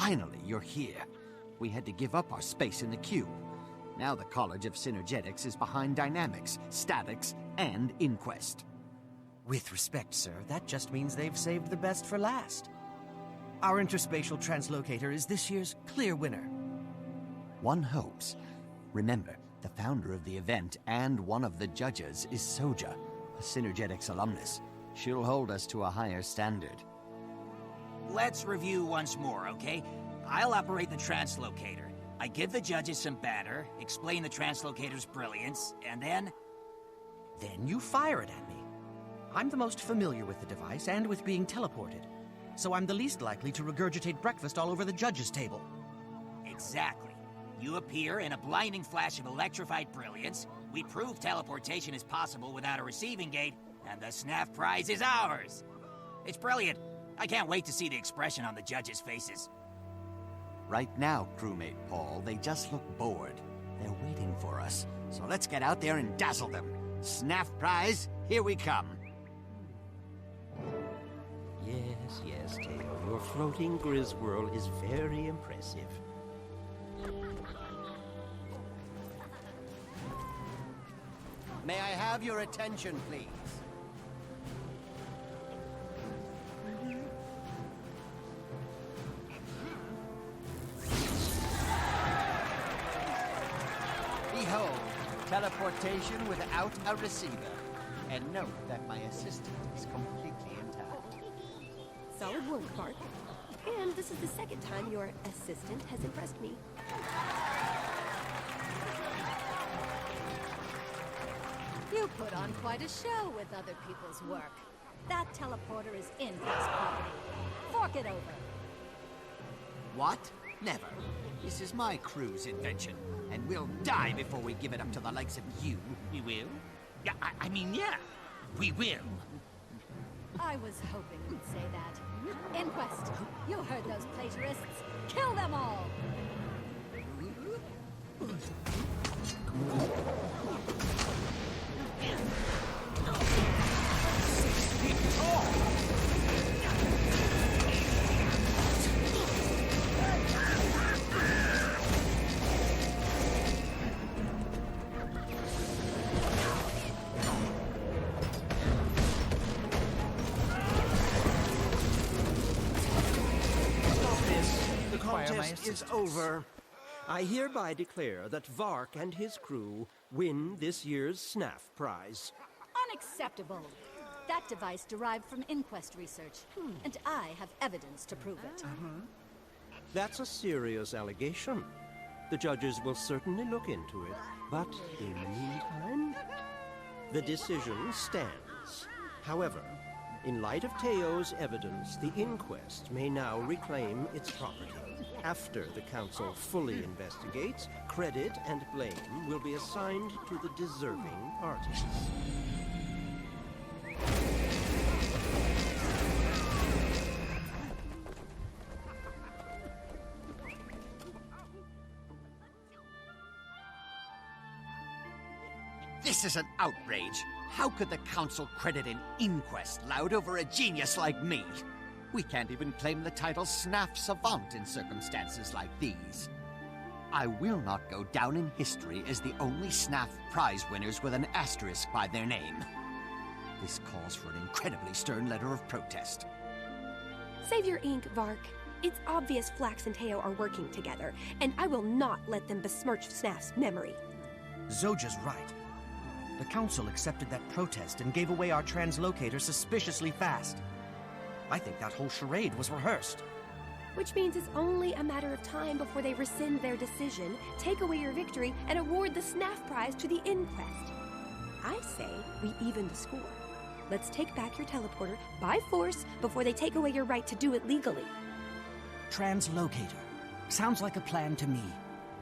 Finally, you're here. We had to give up our space in the cube. Now the College of Synergetics is behind dynamics, statics, and inquest. With respect, sir, that just means they've saved the best for last. Our interspatial translocator is this year's clear winner. One hopes. Remember, the founder of the event and one of the judges is Soja, a Synergetics alumnus. She'll hold us to a higher standard. Let's review once more, okay? I'll operate the translocator. I give the judges some batter, explain the translocator's brilliance, and then... Then you fire it at me. I'm the most familiar with the device and with being teleported, so I'm the least likely to regurgitate breakfast all over the judges' table. Exactly. You appear in a blinding flash of electrified brilliance, we prove teleportation is possible without a receiving gate, and the SNAF prize is ours! It's brilliant! I can't wait to see the expression on the judges' faces. Right now, crewmate Paul, they just look bored. They're waiting for us, so let's get out there and dazzle them. SNAF prize, here we come. Yes, Teo. Your floating Griswirl is very impressive. May I have your attention, please? Behold, teleportation without a receiver. And note that my assistant is completely intact. Solid work, Bart. And this is the second time your assistant has impressed me. You put on quite a show with other people's work. That teleporter is in-house property. Fork it over. What? Never. This is my crew's invention, and we'll die before we give it up to the likes of you. We will? Yeah, I mean, yeah, we will. I was hoping you'd say that. Inquest, you heard those plagiarists. Kill them all! The contest is over. I hereby declare that Vark and his crew win this year's SNAF prize. Unacceptable. That device derived from Inquest research, and I have evidence to prove it. That's a serious allegation. The judges will certainly look into it, but in the meantime, the decision stands. However, in light of Teo's evidence, the inquest may now reclaim its property. After the council fully investigates, credit and blame will be assigned to the deserving parties. This is an outrage. How could the council credit an inquest loud over a genius like me? We can't even claim the title SNAF Savant in circumstances like these. I will not go down in history as the only SNAF prize winners with an asterisk by their name. This calls for an incredibly stern letter of protest. Save your ink, Vark. It's obvious Flax and Teo are working together, and I will not let them besmirch Snaf's memory. Zoja's right. The council accepted that protest and gave away our translocator suspiciously fast. I think that whole charade was rehearsed. Which means it's only a matter of time before they rescind their decision, take away your victory, and award the SNAF prize to the inquest. I say we even the score. Let's take back your teleporter by force before they take away your right to do it legally. Translocator. Sounds like a plan to me.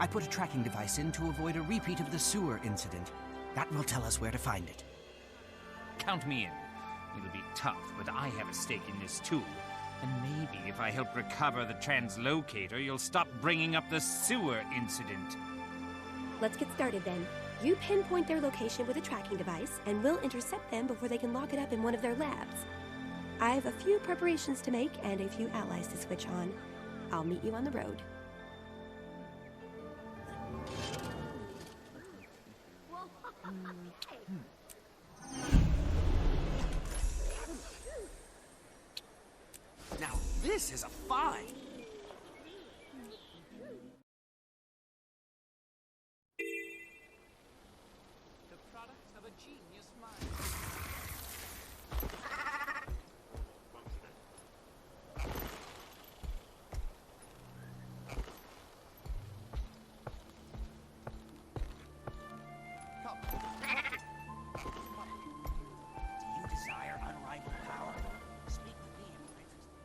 I put a tracking device in to avoid a repeat of the sewer incident. That will tell us where to find it. Count me in. It'll be tough, but I have a stake in this too. And maybe if I help recover the translocator, you'll stop bringing up the sewer incident. Let's get started then. You pinpoint their location with a tracking device, and we'll intercept them before they can lock it up in one of their labs. I have a few preparations to make and a few allies to switch on. I'll meet you on the road. Now, this is a find! The product of a genius mind. Do you desire unrivaled power? Speak with me if you're interested.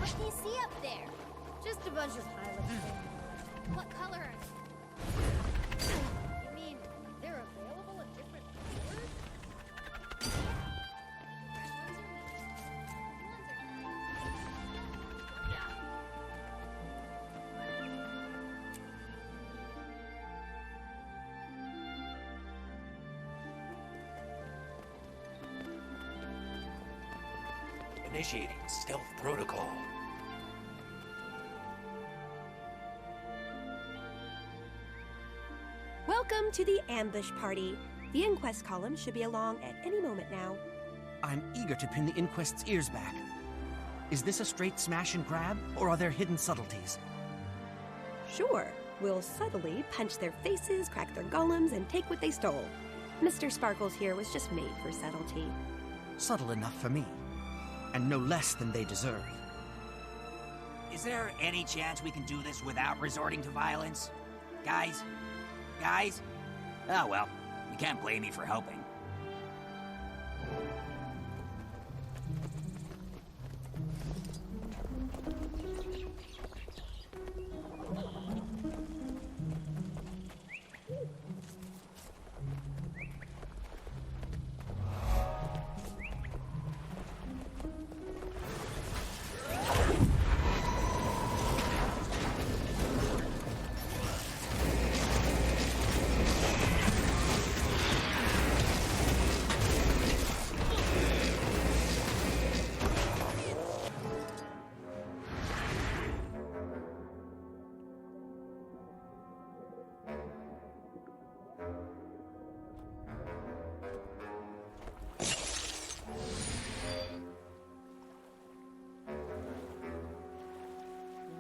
What do you see up there? Just a bunch of pilots. What color are they? You mean they're available at different colors? Initiating stealth protocol. Welcome to the ambush party. The inquest column should be along at any moment now. I'm eager to pin the Inquest's ears back. Is this a straight smash and grab, or are there hidden subtleties? Sure, we'll subtly punch their faces, crack their golems, and take what they stole. Mr. Sparkles here was just made for subtlety. Subtle enough for me, and no less than they deserve. Is there any chance we can do this without resorting to violence? Guys? Guys? Oh well, you can't blame me for hoping.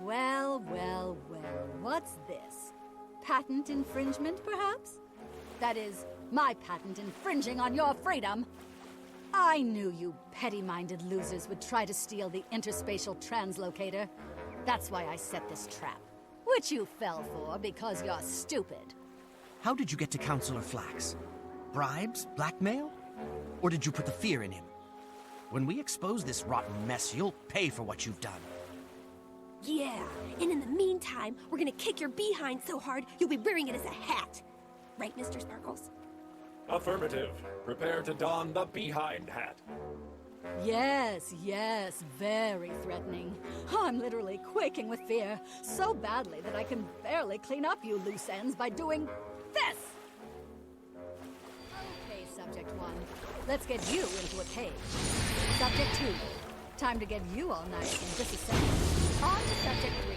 Well, what's this? Patent infringement, perhaps? That is, my patent infringing on your freedom. I knew you petty-minded losers would try to steal the interspatial translocator. That's why I set this trap, which you fell for because you're stupid. How did you get to Counselor Flax? Bribes? Blackmail? Or did you put the fear in him? When we expose this rotten mess, you'll pay for what you've done. Yeah, and in the meantime, we're gonna kick your behind so hard you'll be wearing it as a hat. Right, Mr. Sparkles? Affirmative. Prepare to don the behind hat. Yes, very threatening. I'm literally quaking with fear, so badly that I can barely clean up you loose ends by doing this! Okay, Subject 1, let's get you into a cage. Subject 2, time to get you all nice and disassembled. On to Subject 3.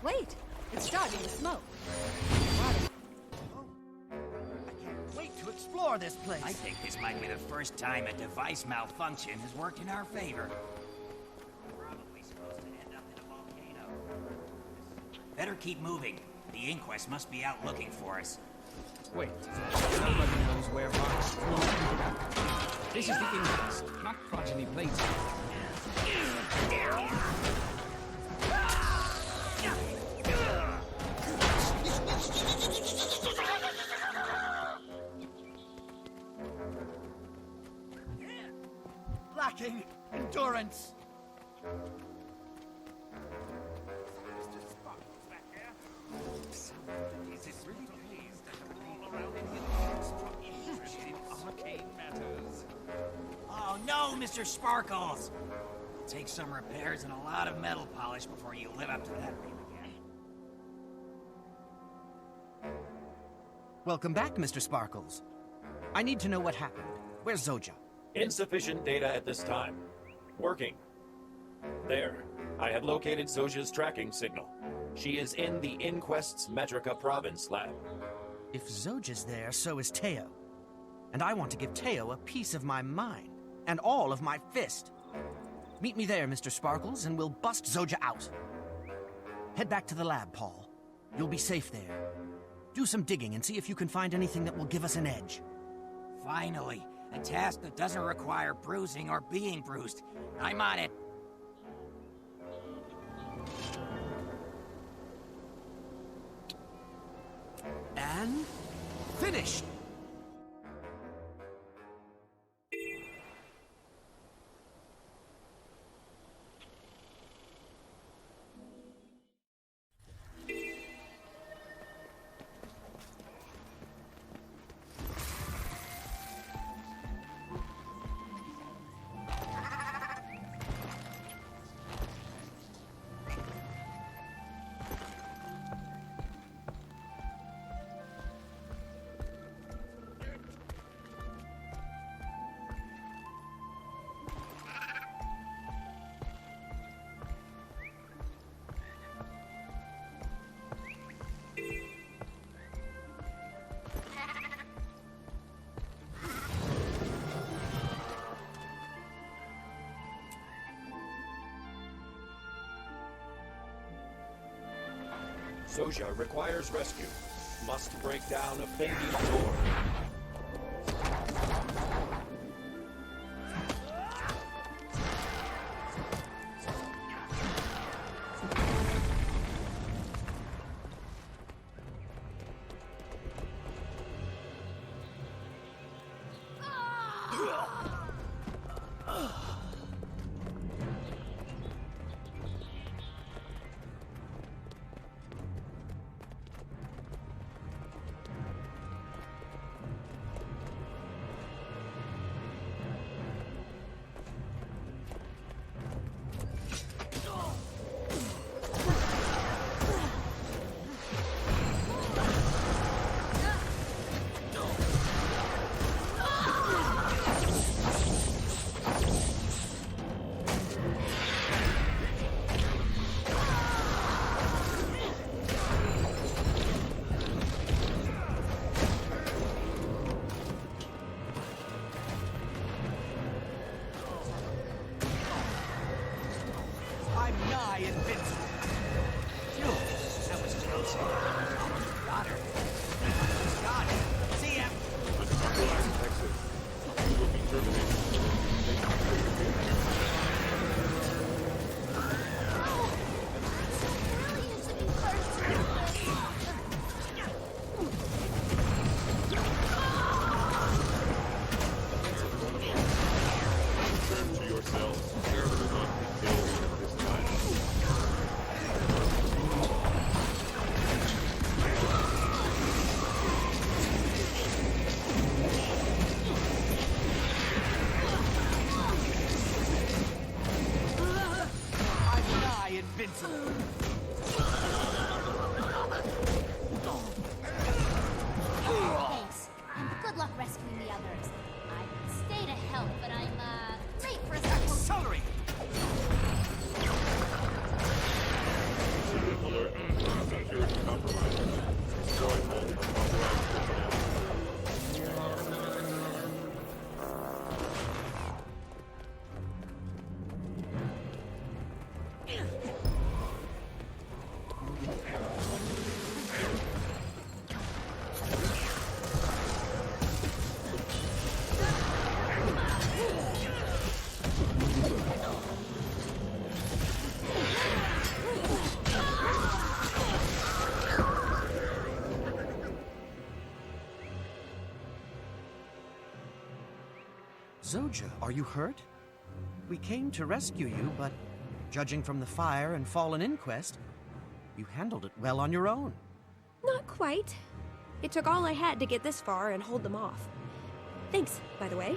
Wait, it's starting to smoke. Wait to explore this place. I think this might be the first time a device malfunction has worked in our favor. We're probably supposed to end up in a volcano. Better keep moving. The inquest must be out looking for us. Wait, nobody knows where Mark's from. This is the inquest, not progeny plating. Lacking endurance. Is it really pleased to roll around in his from interest in arcane matters? Oh no, Mr. Sparkles! It'll take some repairs and a lot of metal polish before you live up to that name again. Welcome back, Mr. Sparkles. I need to know what happened. Where's Zoja? Insufficient data at this time. Working. There. I have located Zoja's tracking signal. She is in the Inquest's Metrica Province lab. If Zoja's there, so is Teo. And I want to give Teo a piece of my mind, and all of my fist. Meet me there, Mr. Sparkles, and we'll bust Zoja out. Head back to the lab, Paul. You'll be safe there. Do some digging and see if you can find anything that will give us an edge. Finally, a task that doesn't require bruising or being bruised. I'm on it. And finished! Zoja requires rescue. Must break down a Fendi door. Thanks. Good luck rescuing the others. I stay to help, but I'm, late for a second. Accelerate! Alert. Security compromised. Destroy all unauthorized personnel. Zoja, are you hurt? We came to rescue you, but judging from the fire and fallen inquest, you handled it well on your own. Not quite. It took all I had to get this far and hold them off. Thanks, by the way.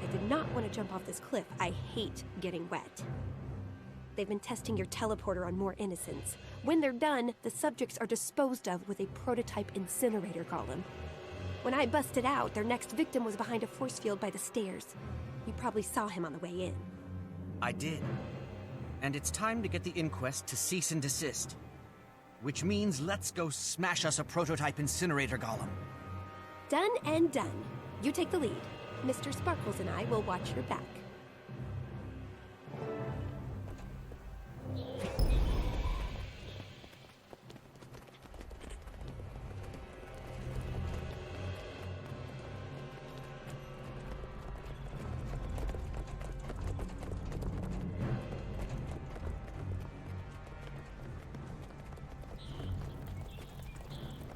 I did not want to jump off this cliff. I hate getting wet. They've been testing your teleporter on more innocents. When they're done, the subjects are disposed of with a prototype incinerator column. When I busted out, their next victim was behind a force field by the stairs. You probably saw him on the way in. I did. And it's time to get the inquest to cease and desist. Which means let's go smash us a prototype incinerator golem. Done and done. You take the lead. Mr. Sparkles and I will watch your back.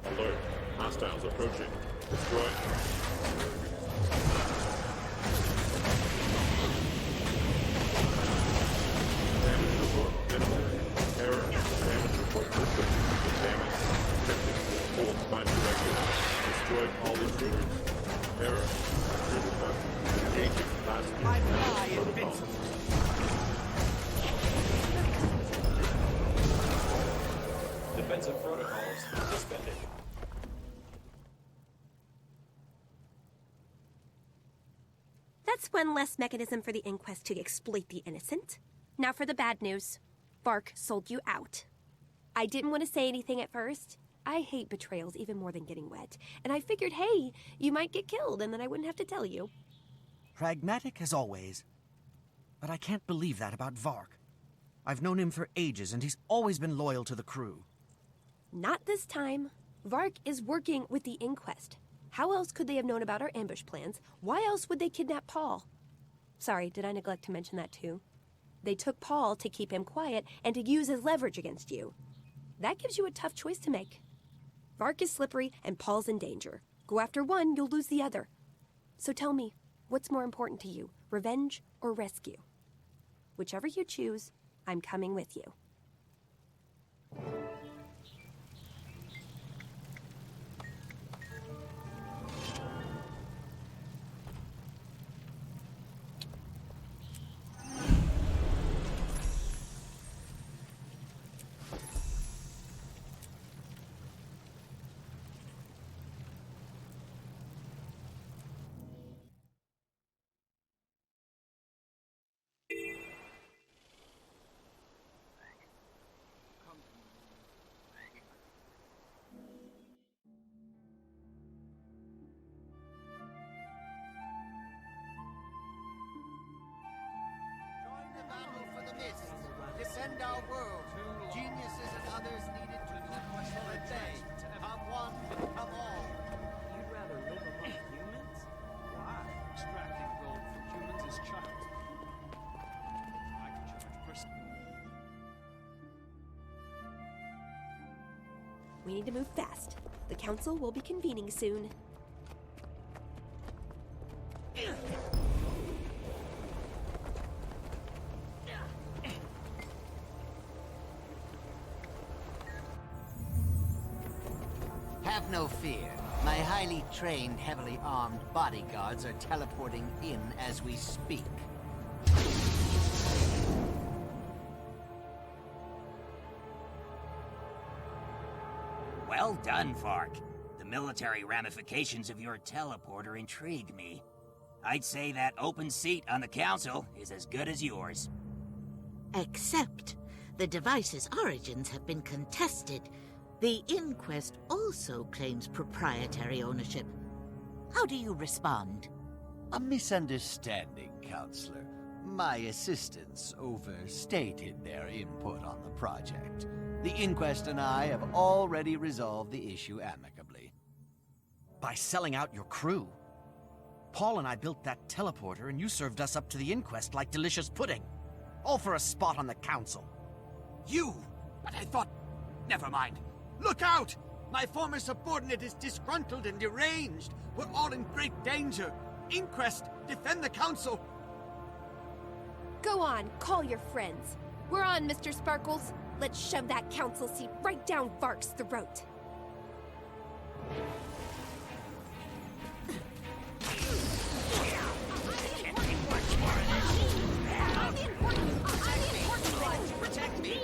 Alert. Hostiles approaching. Destroy. Damage report. Necessary. Error. Damage report system. Damage. Detected. Hold spine directed. Destroyed all intruders. Error. Intruder found. Engaging last. I fly invincible. Defensive protocols suspended. That's one less mechanism for the inquest to exploit the innocent. Now for the bad news. Vark sold you out. I didn't want to say anything at first. I hate betrayals even more than getting wet. And I figured, hey, you might get killed and then I wouldn't have to tell you. Pragmatic as always. But I can't believe that about Vark. I've known him for ages and he's always been loyal to the crew. Not this time. Vark is working with the inquest. How else could they have known about our ambush plans? Why else would they kidnap Paul? Sorry, did I neglect to mention that too? They took Paul to keep him quiet and to use as leverage against you. That gives you a tough choice to make. Vark is slippery and Paul's in danger. Go after one, you'll lose the other. So tell me, what's more important to you, revenge or rescue? Whichever you choose, I'm coming with you. Battle for the mist. Defend our world. Geniuses and others needed to look for a day. Come one, come all. You'd rather live among humans? Why? Extracting gold from humans is child. I can charge We need to move fast. The council will be convening soon. Have no fear. My highly trained, heavily armed bodyguards are teleporting in as we speak. Well done, Vark. The military ramifications of your teleporter intrigue me. I'd say that open seat on the council is as good as yours. Except the device's origins have been contested. The inquest also claims proprietary ownership. How do you respond? A misunderstanding, Counselor. My assistants overstated their input on the project. The inquest and I have already resolved the issue amicably. By selling out your crew. Paul and I built that teleporter and you served us up to the inquest like delicious pudding. All for a spot on the council. You? But I thought... Never mind. Look out! My former subordinate is disgruntled and deranged. We're all in great danger. Inquest, defend the council. Go on, call your friends. We're on, Mr. Sparkles. Let's shove that council seat right down Vark's throat. Protect me!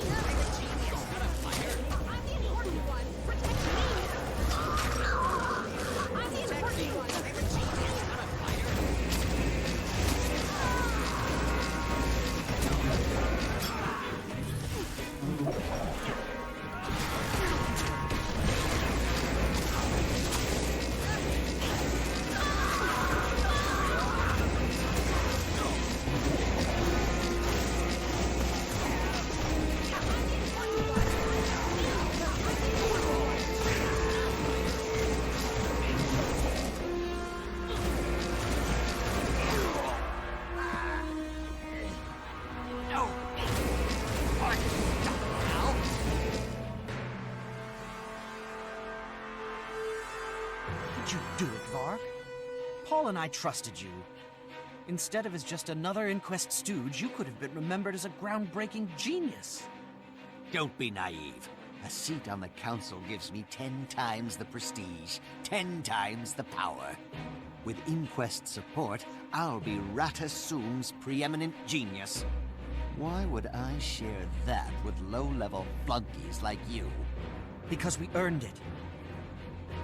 do it, Vark. Paul and I trusted you. Instead of as just another Inquest stooge, you could have been remembered as a groundbreaking genius. Don't be naive. A seat on the council gives me 10 times the prestige, 10 times the power. With Inquest support, I'll be Ratasum's preeminent genius. Why would I share that with low-level flunkies like you? Because we earned it.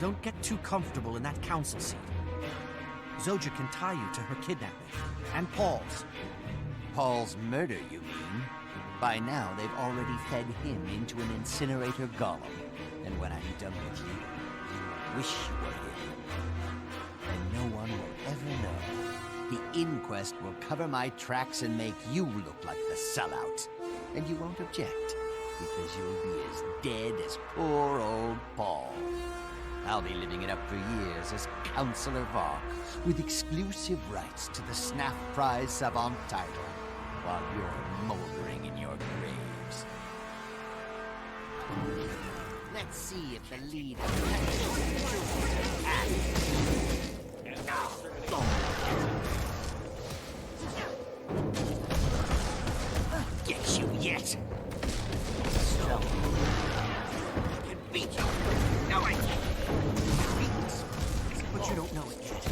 Don't get too comfortable in that council seat. Zoja can tie you to her kidnapping. And Paul's. Paul's murder, you mean? By now, they've already fed him into an incinerator golem. And when I'm done with you, wish you were him. And no one will ever know. The Inquest will cover my tracks and make you look like the sellout. And you won't object, because you'll be as dead as poor old Paul. I'll be living it up for years as Counselor Vark, with exclusive rights to the Snaf Prize Savant title, while you're moldering in your graves. Let's see if the lead get you yet. Strong. I can beat you. No, I can't. But you don't know it yet.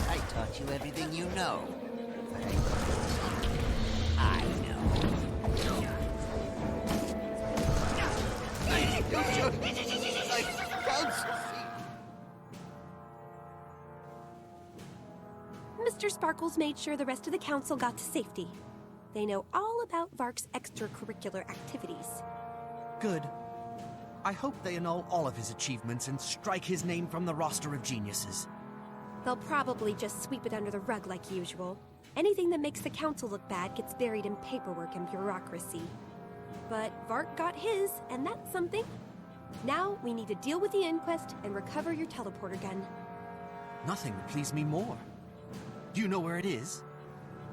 I taught you everything you know. I know. Mr. Sparkles made sure the rest of the council got to safety. They know all about Vark's extracurricular activities. Good. I hope they annul all of his achievements and strike his name from the roster of geniuses. They'll probably just sweep it under the rug like usual. Anything that makes the council look bad gets buried in paperwork and bureaucracy. But Vark got his, and that's something. Now we need to deal with the Inquest and recover your teleporter gun. Nothing would please me more. Do you know where it is?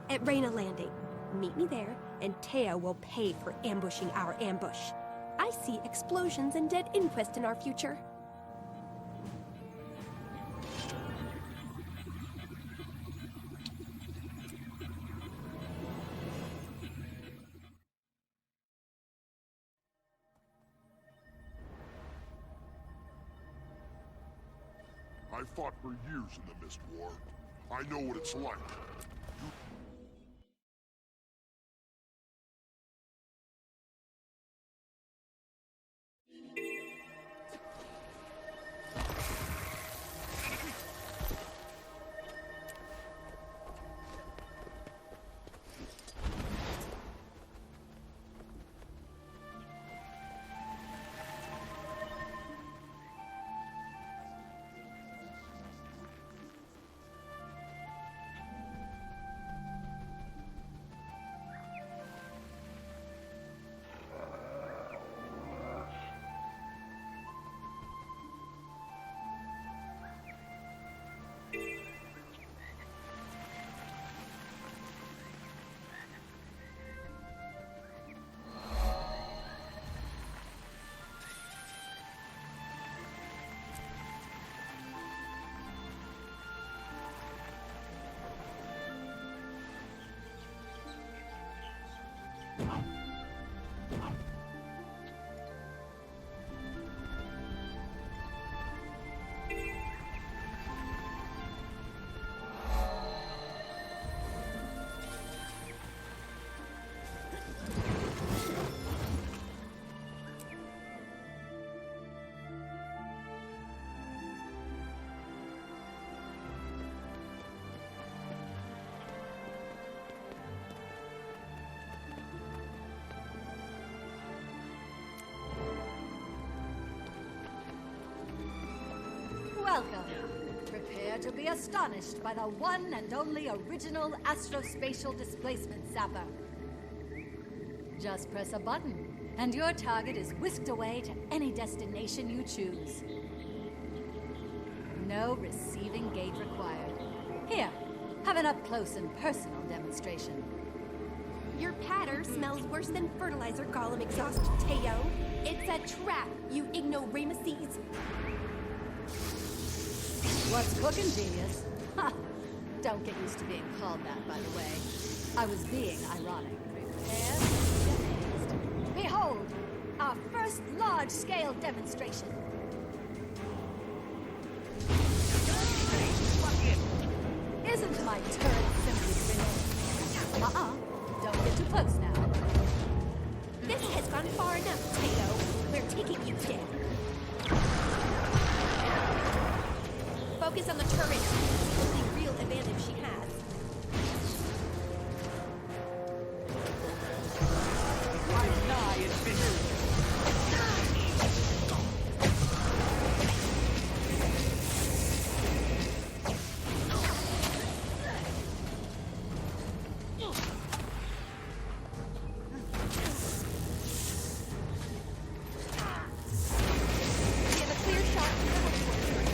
At Reyna Landing. Meet me there, and Teo will pay for ambushing our ambush. I see explosions and dead Inquest in our future. I fought for years in the Mist War. I know what it's like. Welcome. Prepare to be astonished by the one and only original astrospatial displacement zapper. Just press a button, and your target is whisked away to any destination you choose. No receiving gate required. Here, have an up-close and personal demonstration. Your patter smells worse than fertilizer golem exhaust, Teo. It's a trap, you ignoramuses. What's cooking, genius? Ha! Don't get used to being called that, by the way. I was being ironic. Prepare to be amazed. Behold, our first large-scale demonstration. Isn't my turret simply brilliant? Don't get too close now. This has gone far enough, Teo. We're taking you down. Focus on the turret. It's the only real advantage she has. I'm nigh invincible. We have a clear shot to the headquarters.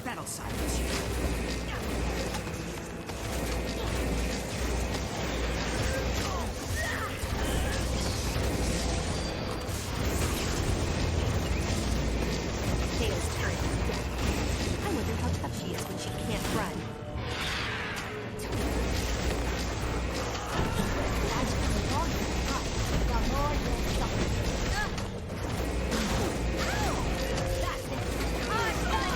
Battle silence. Tails' turret is dead. I wonder how tough she is when she can't run. The longer you fight, the more you'll suffer. That's it. I'm gonna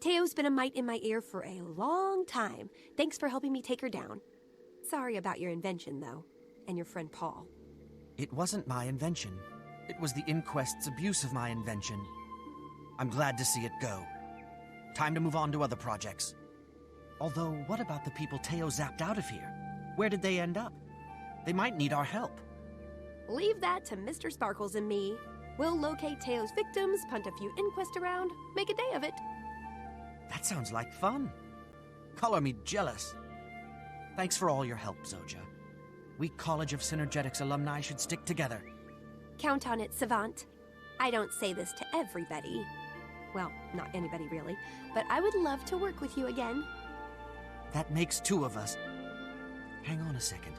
Teo's been a mite in my ear for a long time. Thanks for helping me take her down. Sorry about your invention, though, and your friend Paul. It wasn't my invention. It was the Inquest's abuse of my invention. I'm glad to see it go. Time to move on to other projects. Although, what about the people Teo zapped out of here? Where did they end up? They might need our help. Leave that to Mr. Sparkles and me. We'll locate Teo's victims, punt a few inquests around, make a day of it. That sounds like fun. Color me jealous. Thanks for all your help, Zoja. We College of Synergetics alumni should stick together. Count on it, Savant. I don't say this to everybody. Well, not anybody really, but I would love to work with you again. That makes two of us. Hang on a second.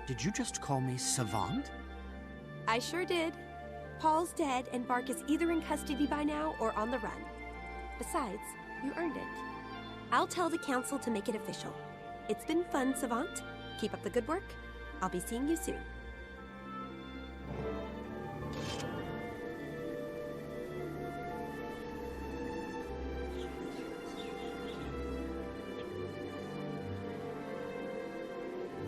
Did you just call me Savant? I sure did. Paul's dead, and Bark is either in custody by now or on the run. Besides, you earned it. I'll tell the council to make it official. It's been fun, Savant. Keep up the good work. I'll be seeing you soon.